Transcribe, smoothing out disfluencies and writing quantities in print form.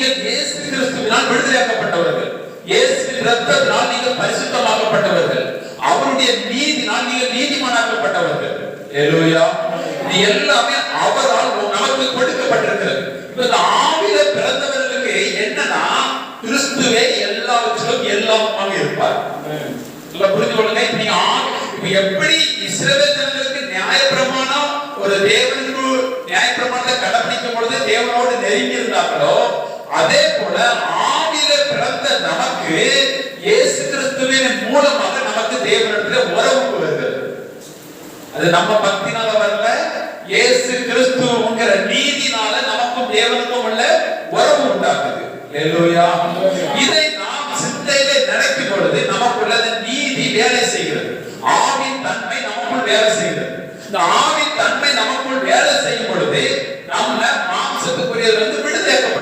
நீங்கள் இயேசு கிறிஸ்துவினால் விடுதலையாக்கப்பட்டவர்கள். இயேசுவின் இரத்தத்தினால் நீங்கள் பரிசுத்தமாக்கப்பட்டவர்கள். அவருடைய நீதியினால் நீங்கள் நீதிமானாக்கப்பட்டவர்கள். ஹல்லேலூயா. இது எல்லாமே அவரால் நமக்கு கொடுக்கப்பட்டிருக்கிறது. இந்த ஆவியில பிறந்தவர்களுக்கு என்னன்னா கிறிஸ்துவே எல்லாவற்றிலும் எல்லாமாக இருப்பார். நல்லா புரிந்து கொள்ளுங்க. இப்ப எப்படி இஸ்ரவேல் ஜனங்களுக்கு நியாயப்பிரமாணம் ஒரு தேவனுக்கு நியாயப்பிரமாணத்தை கடைபிடிக்கும் பொழுது தேவனோடு நெருங்கி இருந்தார்களோ, அதே போல ஆவியில பிறந்த நமக்கு இயேசு கிறிஸ்துவின் மூலமாக நமக்கு தேவனிடத்தில் உறவு வருகிறது. அது நம்ம பக்தினால வரல, இயேசு கிறிஸ்துங்கிற நீதினால நமக்கும் தேவனுக்கும் உள்ள உறவு உண்டாகுது. ஹல்லேலூயா. இதை நாம் சிந்தையில நினைக்கும் பொழுது நமக்குள்ள நீதி வேலை செய்கிறது. ஆவின் தன்மை நமக்குள் வேலை செய்கிறது. இந்த